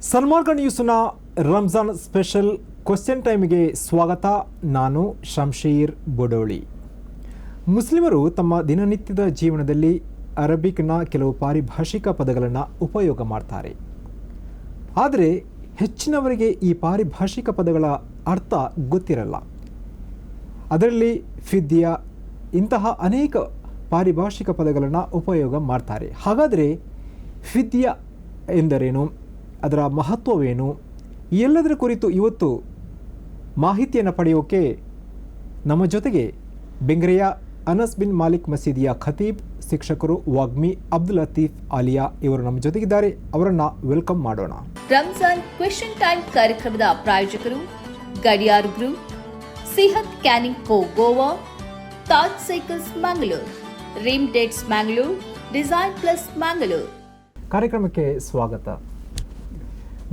ಸನ್ಮಾರ್ಗ ನ್ಯೂಸ್ನ Ramzan special question ಟೈಮ್ಗೆ ಸ್ವಾಗತ. ನಾನು ಶಂಶೀರ್ ಬೊಡೋಳಿ. ಮುಸ್ಲಿಮರು ತಮ್ಮ ದಿನನಿತ್ಯದ ಜೀವನದಲ್ಲಿ ಅರಬಿಕ್ನ ಕೆಲವು ಪಾರಿಭಾಷಿಕ ಪದಗಳನ್ನು ಉಪಯೋಗ ಮಾಡ್ತಾರೆ. ಆದರೆ ಹೆಚ್ಚಿನವರಿಗೆ ಈ ಪಾರಿಭಾಷಿಕ ಪದಗಳ ಅರ್ಥ ಗೊತ್ತಿರಲ್ಲ. ಅದರಲ್ಲಿ ಫಿದ್ಯಾ ಇಂತಹ ಅನೇಕ ಪಾರಿಭಾಷಿಕ ಪದಗಳನ್ನು ಉಪಯೋಗ ಮಾಡ್ತಾರೆ. ಹಾಗಾದರೆ ಫಿದ್ಯಾ ಎಂದರೇನು, ಅದರ ಮಹತ್ವವೇನು, ಈ ಎಲ್ಲದರ ಕುರಿತು ಇವತ್ತು ಮಾಹಿತಿಯನ್ನು ಪಡೆಯೋಕೆ ನಮ್ಮ ಜೊತೆಗೆ ಬೆಂಗ್ರೆಯ ಅನಸ್ ಬಿನ್ ಮಾಲಿಕ್ ಮಸೀದಿಯ ಖತೀಬ್, ಶಿಕ್ಷಕರು ವಾಗ್ಮಿ ಅಬ್ದುಲ್ ಲತೀಫ್ ಆಲಿಯಾ ಇವರು ನಮ್ಮ ಜೊತೆಗಿದ್ದಾರೆ. ಅವರನ್ನು ವೆಲ್ಕಮ್ ಮಾಡೋಣ. ರಂಜಾನ್ ಕ್ವೆಶ್ಚನ್ ಟೈಮ್ ಕಾರ್ಯಕ್ರಮದ ಪ್ರಾಯೋಜಕರು Gadiyar group, Sihat canning co Goa, Taj cycles Mangalore, Rim dates Mangalore, design plus Mangalore. ಕಾರ್ಯಕ್ರಮಕ್ಕೆ ಸ್ವಾಗತ.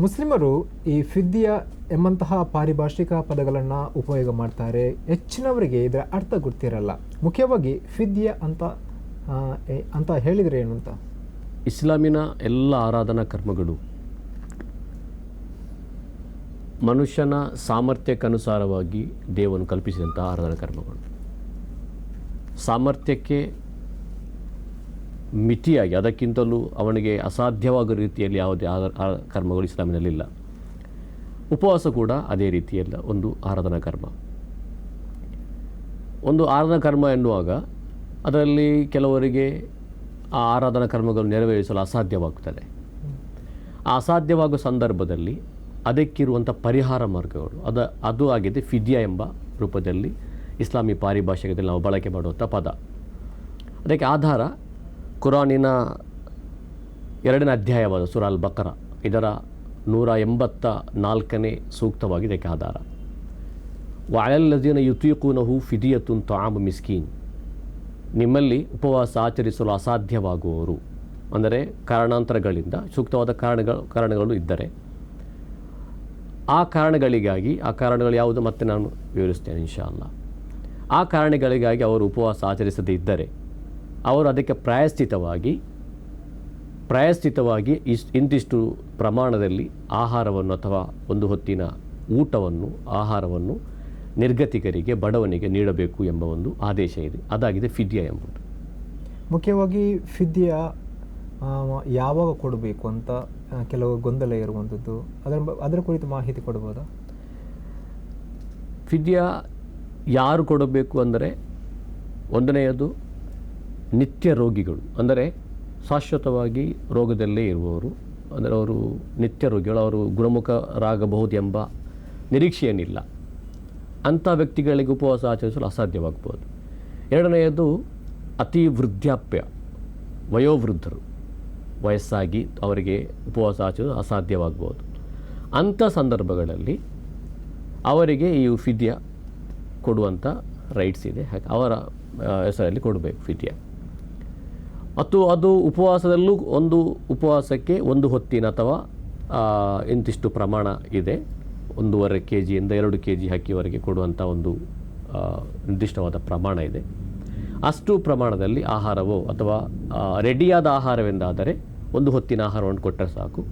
ಮುಸ್ಲಿಮರು ಈ ಫಿದ್ಯಾ ಎಂಬಂತಹ ಪಾರಿಭಾಷಿಕ ಪದಗಳನ್ನು ಉಪಯೋಗ ಮಾಡ್ತಾರೆ. ಹೆಚ್ಚಿನವರಿಗೆ ಇದರ ಅರ್ಥ ಗೊತ್ತಿರಲ್ಲ. ಮುಖ್ಯವಾಗಿ ಫಿದ್ಯಾ ಅಂತ ಹೇಳಿದರೆ ಏನು ಅಂತ? ಇಸ್ಲಾಮಿನ ಎಲ್ಲ ಆರಾಧನಾ ಕರ್ಮಗಳು ಮನುಷ್ಯನ ಸಾಮರ್ಥ್ಯಕ್ಕನುಸಾರವಾಗಿ ದೇವನು ಕಲ್ಪಿಸಿದಂತಹ ಆರಾಧನಾ ಕರ್ಮಗಳು. ಸಾಮರ್ಥ್ಯಕ್ಕೆ ಮಿತಿಯಾಗಿ ಅದಕ್ಕಿಂತಲೂ ಅವನಿಗೆ ಅಸಾಧ್ಯವಾಗುವ ರೀತಿಯಲ್ಲಿ ಯಾವುದೇ ಕರ್ಮಗಳು ಇಸ್ಲಾಮಿನಲ್ಲಿಲ್ಲ. ಉಪವಾಸ ಕೂಡ ಅದೇ ರೀತಿಯಲ್ಲ ಒಂದು ಆರಾಧನಾ ಕರ್ಮ. ಒಂದು ಆರಾಧನಾ ಕರ್ಮ ಎನ್ನುವಾಗ ಅದರಲ್ಲಿ ಕೆಲವರಿಗೆ ಆ ಆರಾಧನಾ ಕರ್ಮಗಳು ನೆರವೇರಿಸಲು ಅಸಾಧ್ಯವಾಗುತ್ತದೆ. ಆ ಅಸಾಧ್ಯವಾಗುವ ಸಂದರ್ಭದಲ್ಲಿ ಅದಕ್ಕಿರುವಂಥ ಪರಿಹಾರ ಮಾರ್ಗಗಳು ಅದು ಆಗಿದೆ ಫಿದ್ಯಾ ಎಂಬ ರೂಪದಲ್ಲಿ ಇಸ್ಲಾಮಿ ಪಾರಿಭಾಷಿಕದಲ್ಲಿ ನಾವು ಬಳಕೆ ಮಾಡುವಂಥ ಪದ. ಅದಕ್ಕೆ ಆಧಾರ ಕುರಾನಿನ 2ನೇ ಅಧ್ಯಾಯವಾದ ಸೂರಾ ಅಲ್ ಬಕರ, ಇದರ 184ನೇ ಸೂಕ್ತವಾಗಿ ಇದಕ್ಕೆ ಆಧಾರ. ವಅಲಲ್ಲಜೀನ ಯುತೀಕೂನಹು ಫಿದಿಯತುನ್ ತಆಮು ಮಿಸ್ಕೀನ್, ನಿಮ್ಮಲ್ಲಿ ಉಪವಾಸ ಆಚರಿಸಲು ಅಸಾಧ್ಯವಾಗುವವರು, ಅಂದರೆ ಕಾರಣಾಂತರಗಳಿಂದ ಸೂಕ್ತವಾದ ಕಾರಣಗಳು ಇದ್ದರೆ ಆ ಕಾರಣಗಳು ಯಾವುದು ಮತ್ತೆ ನಾನು ವಿವರಿಸ್ತೇನೆ ಇನ್ಶಾ ಅಲ್ಲಾ. ಆ ಕಾರಣಗಳಿಗಾಗಿ ಅವರು ಉಪವಾಸ ಆಚರಿಸದೇ ಇದ್ದರೆ ಅವರು ಅದಕ್ಕೆ ಪ್ರಾಯಶ್ಚಿತವಾಗಿ ಇಂತಿಷ್ಟು ಪ್ರಮಾಣದಲ್ಲಿ ಆಹಾರವನ್ನು ಅಥವಾ ಒಂದು ಹೊತ್ತಿನ ಆಹಾರವನ್ನು ನಿರ್ಗತಿಕರಿಗೆ, ಬಡವನಿಗೆ ನೀಡಬೇಕು ಎಂಬ ಒಂದು ಆದೇಶ ಇದೆ. ಅದಾಗಿದೆ ಫಿದ್ಯಾ ಎಂಬುದು. ಮುಖ್ಯವಾಗಿ ಫಿದ್ಯಾ ಯಾವಾಗ ಕೊಡಬೇಕು ಅಂತ ಕೆಲವು ಗೊಂದಲ ಇರುವಂಥದ್ದು, ಅದರ ಕುರಿತು ಮಾಹಿತಿ ಕೊಡ್ಬೋದಾ? ಫಿದ್ಯಾ ಯಾರು ಕೊಡಬೇಕು ಅಂದರೆ, ಒಂದನೆಯದು ನಿತ್ಯ ರೋಗಿಗಳು, ಅಂದರೆ ಶಾಶ್ವತವಾಗಿ ರೋಗದಲ್ಲೇ ಇರುವವರು, ಅಂದರೆ ಅವರು ನಿತ್ಯ ರೋಗಿಗಳು, ಅವರು ಗುಣಮುಖರಾಗಬಹುದು ಎಂಬ ನಿರೀಕ್ಷೆಯೇನಿಲ್ಲ. ಅಂಥ ವ್ಯಕ್ತಿಗಳಿಗೆ ಉಪವಾಸ ಆಚರಿಸಲು ಅಸಾಧ್ಯವಾಗಬಹುದು. ಎರಡನೆಯದು ಅತಿ ವೃದ್ಧಾಪ್ಯ, ವಯೋವೃದ್ಧರು, ವಯಸ್ಸಾಗಿ ಅವರಿಗೆ ಉಪವಾಸ ಆಚರಿಸಲು ಅಸಾಧ್ಯವಾಗಬಹುದು. ಅಂಥ ಸಂದರ್ಭಗಳಲ್ಲಿ ಅವರಿಗೆ ಈ ಫಿದ್ಯಾ ಕೊಡುವಂಥ ರೈಟ್ಸ್ ಇದೆ. ಅವರ ಹೆಸರಲ್ಲಿ ಕೊಡಬೇಕು ಫಿದ್ಯಾ. ಮತ್ತು ಅದು ಉಪವಾಸದಲ್ಲೂ ಉಪವಾಸಕ್ಕೆ ಒಂದು ಹೊತ್ತಿನ ಅಥವಾ ಇಂತಿಷ್ಟು ಪ್ರಮಾಣ ಇದೆ, 1.5 kg ಇಂದ 2 kg ಅಕ್ಕಿವರೆಗೆ ಕೊಡುವಂಥ ಒಂದು ನಿರ್ದಿಷ್ಟವಾದ ಪ್ರಮಾಣ ಇದೆ. ಅಷ್ಟು ಪ್ರಮಾಣದಲ್ಲಿ ಆಹಾರವೋ ಅಥವಾ ರೆಡಿಯಾದ ಆಹಾರವೆಂದಾದರೆ ಒಂದು ಹೊತ್ತಿನ ಆಹಾರವನ್ನು ಕೊಟ್ಟರೆ ಸಾಕು.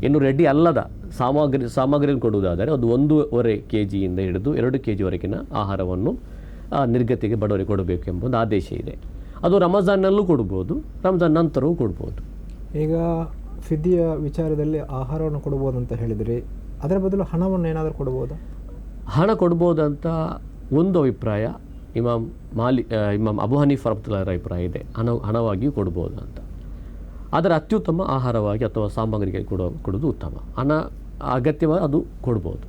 ಇನ್ನು ರೆಡಿ ಅಲ್ಲದ ಸಾಮಗ್ರಿಯನ್ನು ಕೊಡುವುದಾದರೆ ಅದು 1.5 kg ಇಂದ ಹಿಡಿದು 2 kg ವರೆಗಿನ ಆಹಾರವನ್ನು ನಿರ್ಗತಿಗೆ ಬಡವರಿಗೆ ಕೊಡಬೇಕು ಎಂಬ ಒಂದು ಆದೇಶ ಇದೆ. ಅದು ರಂಜಾನ್ನಲ್ಲೂ ಕೊಡ್ಬೋದು, ರಂಜಾನ್ ನಂತರವೂ ಕೊಡ್ಬೋದು. ಈಗ ಫಿದ್ಯಾ ವಿಚಾರದಲ್ಲಿ ಆಹಾರವನ್ನು ಕೊಡ್ಬೋದು ಅಂತ ಹೇಳಿದರೆ, ಅದರ ಬದಲು ಹಣವನ್ನು ಏನಾದರೂ ಕೊಡ್ಬೋದಾ? ಹಣ ಕೊಡ್ಬೋದಂತ ಒಂದು ಅಭಿಪ್ರಾಯ ಇಮಾಮ್ ಅಬು ಹನೀಫ ರಹ್ಮತುಲ್ಲಾಹಿ ಅಭಿಪ್ರಾಯ ಇದೆ, ಹಣವಾಗಿಯೂ ಕೊಡ್ಬೋದು ಅಂತ. ಆದರೆ ಅತ್ಯುತ್ತಮ ಆಹಾರವಾಗಿ ಅಥವಾ ಸಾಮಗ್ರಿಗೆ ಕೊಡೋದು ಉತ್ತಮ. ಹಣ ಅಗತ್ಯವಾಗಿ ಅದು ಕೊಡ್ಬೋದು.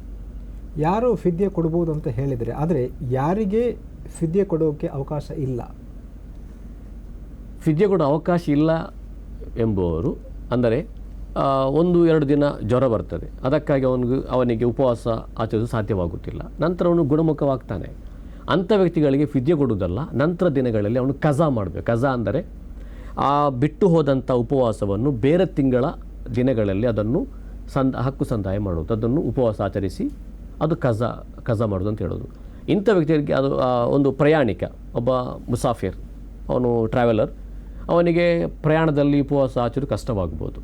ಯಾರು ಫಿದ್ಯಾ ಕೊಡ್ಬೋದು ಅಂತ ಹೇಳಿದರೆ, ಆದರೆ ಯಾರಿಗೆ ಫಿದ್ಯಾ ಕೊಡೋಕ್ಕೆ ಅವಕಾಶ ಇಲ್ಲ, ಫಿದ್ಯಾ ಕೊಡೋ ಅವಕಾಶ ಇಲ್ಲ ಎಂಬುವರು, ಅಂದರೆ 1-2 ದಿನ ಜ್ವರ ಬರ್ತದೆ, ಅದಕ್ಕಾಗಿ ಅವನಿಗೆ ಉಪವಾಸ ಆಚರಿಸಲು ಸಾಧ್ಯವಾಗುತ್ತಿಲ್ಲ, ನಂತರ ಅವನು ಗುಣಮುಖವಾಗ್ತಾನೆ. ಅಂಥ ವ್ಯಕ್ತಿಗಳಿಗೆ ಫಿದ್ಯಾ ಕೊಡುವುದಲ್ಲ, ನಂತರ ದಿನಗಳಲ್ಲಿ ಅವನು ಕಜಾ ಮಾಡಬೇಕು. ಕಜಾ ಅಂದರೆ ಆ ಬಿಟ್ಟು ಹೋದಂಥ ಉಪವಾಸವನ್ನು ಬೇರೆ ತಿಂಗಳ ದಿನಗಳಲ್ಲಿ ಅದನ್ನು ಹಕ್ಕು ಸಂದಾಯ ಮಾಡೋದು, ಅದನ್ನು ಉಪವಾಸ ಆಚರಿಸಿ ಅದು ಕಜಾ ಮಾಡೋದು ಅಂತ ಹೇಳೋದು. ಇಂಥ ವ್ಯಕ್ತಿಗಳಿಗೆ ಅದು ಒಂದು ಪ್ರಯಾಣಿಕ, ಒಬ್ಬ ಮುಸಾಫಿರ್, ಅವನು ಟ್ರಾವೆಲರ್, ಅವನಿಗೆ ಪ್ರಯಾಣದಲ್ಲಿ ಉಪವಾಸ ಆಚರಿಸಲು ಕಷ್ಟವಾಗ್ಬೋದು.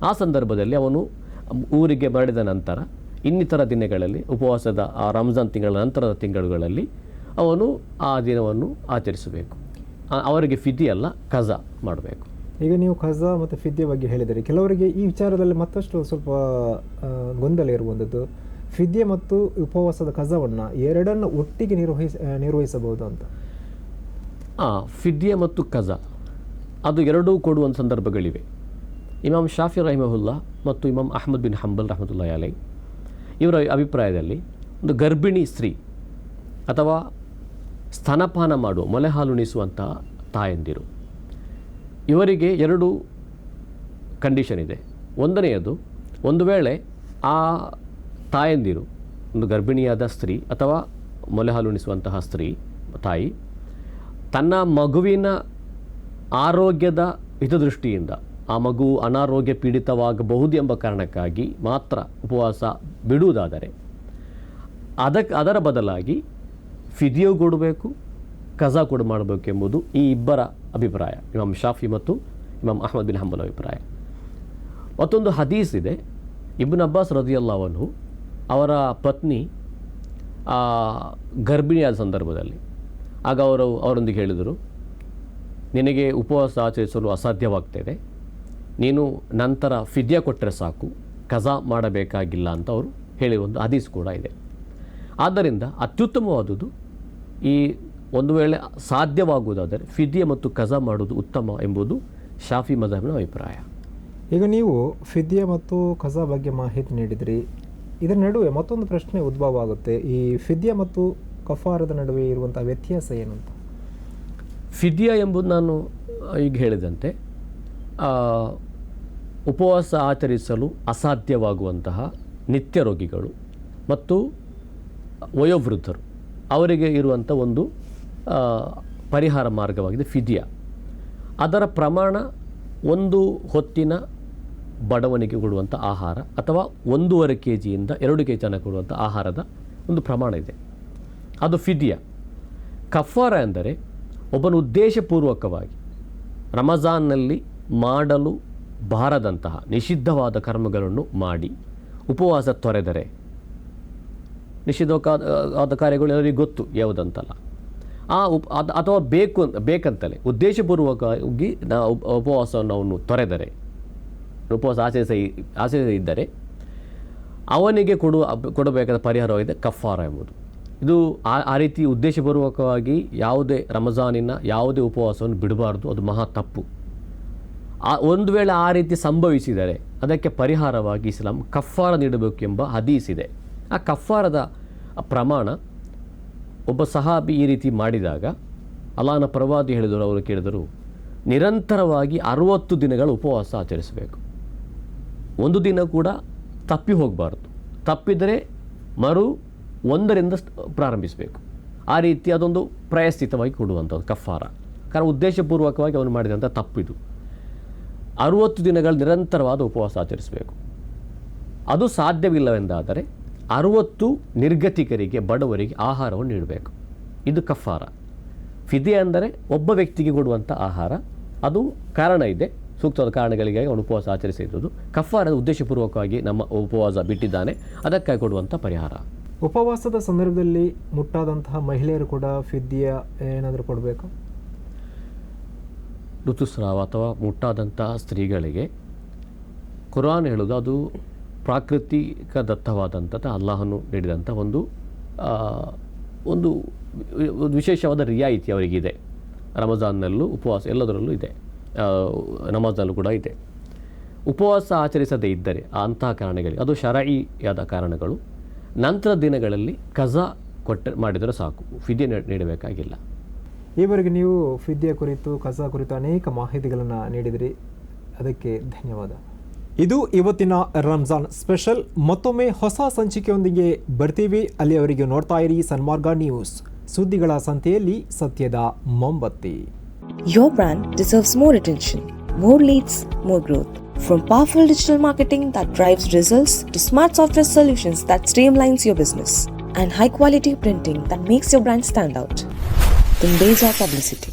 ಆ ಸಂದರ್ಭದಲ್ಲಿ ಅವನು ಊರಿಗೆ ಮರಳಿದ ನಂತರ ಇನ್ನಿತರ ದಿನಗಳಲ್ಲಿ ಉಪವಾಸದ ಆ ರಂಜಾನ್ ತಿಂಗಳ ನಂತರದ ತಿಂಗಳುಗಳಲ್ಲಿ ಅವನು ಆ ದಿನವನ್ನು ಆಚರಿಸಬೇಕು. ಅವರಿಗೆ ಫಿದಿ ಅಲ್ಲ, ಕಜಾ ಮಾಡಬೇಕು. ಈಗ ನೀವು ಕಜಾ ಮತ್ತು ಫಿದ್ಯ ಬಗ್ಗೆ ಹೇಳಿದರೆ, ಕೆಲವರಿಗೆ ಈ ವಿಚಾರದಲ್ಲಿ ಮತ್ತಷ್ಟು ಸ್ವಲ್ಪ ಗೊಂದಲ ಇರುವಂಥದ್ದು, ಫಿದ್ಯ ಮತ್ತು ಉಪವಾಸದ ಕಜಾವನ್ನು ಎರಡನ್ನು ಒಟ್ಟಿಗೆ ನಿರ್ವಹಿಸಬಹುದು ಅಂತ. ಫಿದ್ಯ ಮತ್ತು ಕಜಾ ಅದು ಎರಡೂ ಕೊಡುವಂಥ ಸಂದರ್ಭಗಳಿವೆ. ಇಮಾಮ್ ಶಾಫಿ ರಹಿಮಹುಲ್ಲಾ ಮತ್ತು ಇಮಾಮ್ ಅಹ್ಮದ್ ಬಿನ್ ಹಂಬಲ್ ರಹಮತುಲ್ಲಾಹಿ ಅಲೈ ಇವರ ಅಭಿಪ್ರಾಯದಲ್ಲಿ ಒಂದು ಗರ್ಭಿಣಿ ಸ್ತ್ರೀ ಅಥವಾ ಸ್ತನಪಾನ ಮಾಡುವ ಮೊಲೆ ಹಾಲುಣಿಸುವಂತಹ ತಾಯಂದಿರು, ಇವರಿಗೆ ಎರಡು ಕಂಡೀಷನ್ ಇದೆ. ಒಂದನೆಯದು, ಒಂದು ವೇಳೆ ಆ ತಾಯಂದಿರು, ಒಂದು ಗರ್ಭಿಣಿಯಾದ ಸ್ತ್ರೀ ಅಥವಾ ಮೊಲೆ ಹಾಲುಣಿಸುವಂತಹ ಸ್ತ್ರೀ ತಾಯಿ ತನ್ನ ಮಗುವಿನ ಆರೋಗ್ಯದ ಹಿತದೃಷ್ಟಿಯಿಂದ ಆ ಮಗು ಅನಾರೋಗ್ಯ ಪೀಡಿತವಾಗಬಹುದು ಎಂಬ ಕಾರಣಕ್ಕಾಗಿ ಮಾತ್ರ ಉಪವಾಸ ಬಿಡುವುದಾದರೆ ಅದರ ಬದಲಾಗಿ ಫಿದಿಯೋ ಕೊಡಬೇಕು, ಕಜಾ ಕೂಡ ಮಾಡಬೇಕು ಎಂಬುದು ಈ ಇಬ್ಬರ ಅಭಿಪ್ರಾಯ, ಇಮಾಮ್ ಶಾಫಿ ಮತ್ತು ಇಮಾಮ್ ಅಹ್ಮದ್ ಬಿನ್ ಹಂಬಲ್ ಅಭಿಪ್ರಾಯ. ಮತ್ತೊಂದು ಹದೀಸ್ ಇದೆ, ಇಬ್ನ್ ಅಬ್ಬಾಸ್ ರದಿಯಲ್ಲಾಹು ಅನ್ಹು ಅವರ ಪತ್ನಿ ಗರ್ಭಿಣಿಯಾದ ಸಂದರ್ಭದಲ್ಲಿ ಆಗ ಅವರೊಂದಿಗೆ ಹೇಳಿದರು, ನಿನಗೆ ಉಪವಾಸ ಆಚರಿಸಲು ಅಸಾಧ್ಯವಾಗ್ತಿದೆ, ನೀನು ನಂತರ ಫಿದ್ಯ ಕೊಟ್ಟರೆ ಸಾಕು, ಕಜಾ ಮಾಡಬೇಕಾಗಿಲ್ಲ ಅಂತ ಅವರು ಹೇಳಿ ಒಂದು ಹದೀಸ್ ಕೂಡ ಇದೆ. ಆದ್ದರಿಂದ ಅತ್ಯುತ್ತಮವಾದುದು ಈ ಒಂದು ವೇಳೆ ಸಾಧ್ಯವಾಗುವುದಾದರೆ ಫಿದ್ಯ ಮತ್ತು ಕಜಾ ಮಾಡುವುದು ಉತ್ತಮ ಎಂಬುದು ಶಾಫಿ ಮದ್ಹಬ್ನ ಅಭಿಪ್ರಾಯ. ಈಗ ನೀವು ಫಿದ್ಯ ಮತ್ತು ಕಜಾ ಬಗ್ಗೆ ಮಾಹಿತಿ ನೀಡಿದ್ರಿ, ಇದರ ನಡುವೆ ಮತ್ತೊಂದು ಪ್ರಶ್ನೆ ಉದ್ಭವ ಆಗುತ್ತೆ, ಈ ಫಿದ್ಯ ಮತ್ತು ಕಫಾರದ ನಡುವೆ ಇರುವಂಥ ವ್ಯತ್ಯಾಸ ಏನು ಅಂತ. ಫಿದ್ಯ ಎಂಬುದು ನಾನು ಈಗ ಹೇಳಿದಂತೆ ಉಪವಾಸ ಆಚರಿಸಲು ಅಸಾಧ್ಯವಾಗುವಂತಹ ನಿತ್ಯ ರೋಗಿಗಳು ಮತ್ತು ವಯೋವೃದ್ಧರು ಅವರಿಗೆ ಇರುವಂಥ ಒಂದು ಪರಿಹಾರ ಮಾರ್ಗವಾಗಿದೆ ಫಿದ್ಯ. ಅದರ ಪ್ರಮಾಣ ಒಂದು ಹೊತ್ತಿನ ಬಡವನಿಗೆ ಕೊಡುವಂಥ ಆಹಾರ ಅಥವಾ 1.5 kg ಇಂದ 2 kg ತನಕ ಕೊಡುವಂಥ ಆಹಾರದ ಒಂದು ಪ್ರಮಾಣ ಇದೆ, ಅದು ಫಿದ್ಯ. ಕಫಾರ ಎಂದರೆ ಒಬ್ಬನು ಉದ್ದೇಶಪೂರ್ವಕವಾಗಿ ರಮಜಾನ್ನಲ್ಲಿ ಮಾಡಲು ಬಾರದಂತಹ ನಿಷಿದ್ಧವಾದ ಕರ್ಮಗಳನ್ನು ಮಾಡಿ ಉಪವಾಸ ತೊರೆದರೆ, ನಿಷಿದ್ಧವಾದ ಕಾರ್ಯಗಳು ಎಲ್ಲರಿಗೂ ಗೊತ್ತು ಯಾವುದಂತಲ್ಲ, ಅಥವಾ ಬೇಕಂತಲೇ ಉದ್ದೇಶಪೂರ್ವಕವಾಗಿ ಉಪವಾಸವನ್ನು ಅವನು ತೊರೆದರೆ, ಉಪವಾಸ ಆಚರಿಸದಿದ್ದರೆ ಅವನಿಗೆ ಕೊಡಬೇಕಾದ ಪರಿಹಾರವಾಗಿದೆ ಕಫಾರ ಎಂಬುದು. ಇದು ಆ ರೀತಿ ಉದ್ದೇಶಪೂರ್ವಕವಾಗಿ ಯಾವುದೇ ರಮಜಾನಿನ ಯಾವುದೇ ಉಪವಾಸವನ್ನು ಬಿಡಬಾರ್ದು, ಅದು ಮಹಾ ತಪ್ಪು. ಒಂದು ವೇಳೆ ಆ ರೀತಿ ಸಂಭವಿಸಿದರೆ ಅದಕ್ಕೆ ಪರಿಹಾರವಾಗಿ ಇಸ್ಲಾಂ ಕಫಾರ ನೀಡಬೇಕು ಎಂಬ ಹದೀಸ್ ಇದೆ. ಆ ಕಫಾರದ ಪ್ರಮಾಣ, ಒಬ್ಬ ಸಹಾಬಿ ಈ ರೀತಿ ಮಾಡಿದಾಗ ಅಲ್ಲಾಹನ ಪ್ರವಾದಿ ಹೇಳಿದರು, ಅವರು ಕೇಳಿದರು, ನಿರಂತರವಾಗಿ 60 ದಿನಗಳ ಉಪವಾಸ ಆಚರಿಸಬೇಕು, ಒಂದು ದಿನ ಕೂಡ ತಪ್ಪಿ ಹೋಗಬಾರ್ದು, ತಪ್ಪಿದರೆ 1ರಿಂದ ಪ್ರಾರಂಭಿಸಬೇಕು. ಆ ರೀತಿ ಅದೊಂದು ಪ್ರಾಯಶ್ಚಿತ್ತವಾಗಿ ಕೊಡುವಂಥದ್ದು ಕಫಾರ. ಕಾರಣ ಉದ್ದೇಶಪೂರ್ವಕವಾಗಿ ಅವನು ಮಾಡಿದಂಥ ತಪ್ಪಿದು. 60 ದಿನಗಳು ನಿರಂತರವಾದ ಉಪವಾಸ ಆಚರಿಸಬೇಕು. ಅದು ಸಾಧ್ಯವಿಲ್ಲವೆಂದಾದರೆ 60 ನಿರ್ಗತಿಕರಿಗೆ, ಬಡವರಿಗೆ ಆಹಾರವನ್ನು ನೀಡಬೇಕು. ಇದು ಕಫಾರ. ಫಿದೆ ಅಂದರೆ ಒಬ್ಬ ವ್ಯಕ್ತಿಗೆ ಕೊಡುವಂಥ ಆಹಾರ, ಅದು ಕಾರಣ ಇದೆ, ಸೂಕ್ತವಾದ ಕಾರಣಗಳಿಗಾಗಿ ಅವನು ಉಪವಾಸ ಆಚರಿಸಿರುವುದು. ಕಫಾರದ ಉದ್ದೇಶಪೂರ್ವಕವಾಗಿ ನಮ್ಮ ಉಪವಾಸ ಬಿಟ್ಟಿದ್ದಾನೆ, ಅದಕ್ಕಾಗಿ ಕೊಡುವಂಥ ಪರಿಹಾರ. ಉಪವಾಸದ ಸಂದರ್ಭದಲ್ಲಿ ಮುಟ್ಟಾದಂತಹ ಮಹಿಳೆಯರು ಕೂಡ ಫಿದ್ಯ ಏನಾದರೂ ಕೊಡಬೇಕು? ಋತುಸ್ರಾವ ಅಥವಾ ಮುಟ್ಟಾದಂತಹ ಸ್ತ್ರೀಗಳಿಗೆ ಕುರಾನ್ ಹೇಳೋದು ಅದು ಪ್ರಾಕೃತಿಕ ದತ್ತವಾದಂಥದ್ದು, ಅಲ್ಲಾಹನು ನೀಡಿದಂಥ ಒಂದು ವಿಶೇಷವಾದ ರಿಯಾಯಿತಿ ಅವರಿಗಿದೆ. ರಮಜಾನ್ನಲ್ಲೂ ಉಪವಾಸ ಎಲ್ಲದರಲ್ಲೂ ಇದೆ, ನಮಾಜ್ನಲ್ಲೂ ಕೂಡ ಇದೆ. ಉಪವಾಸ ಆಚರಿಸದೇ ಇದ್ದರೆ ಅಂತಹ ಕಾರಣಗಳಿಗೆ, ಅದು ಶರঈಯಾದ ಕಾರಣಗಳು, ನಂತರ ದಿನಗಳಲ್ಲಿ ಕಜಾ ಮಾಡಿದರೆ ಸಾಕು, ಫಿದ್ಯೆ ನೀಡಬೇಕಾಗಿಲ್ಲ. ಈವರೆಗೆ ನೀವು ಫಿದ್ಯೆ ಕುರಿತು, ಕಜಾ ಕುರಿತು ಅನೇಕ ಮಾಹಿತಿಗಳನ್ನು ನೀಡಿದಿರಿ, ಅದಕ್ಕೆ ಧನ್ಯವಾದ. ಇದು ಇವತ್ತಿನ ರಂಜಾನ್ ಸ್ಪೆಷಲ್. ಮತ್ತೊಮ್ಮೆ ಹೊಸ ಸಂಚಿಕೆಯೊಂದಿಗೆ ಬರ್ತೀವಿ. ಅಲ್ಲಿಯವರೆಗೆ ನೋಡ್ತಾ ಇರಿ ಸನ್ಮಾರ್ಗ ನ್ಯೂಸ್, ಸುದ್ದಿಗಳ ಸಂತೆಯಲ್ಲಿ ಸತ್ಯದ ಮೊಂಬತ್ತಿ. Your brand deserves more attention, more leads, more growth. From powerful digital marketing that drives results to smart software solutions that streamlines your business and high quality printing that makes your brand stand out. Tundeja Publicity.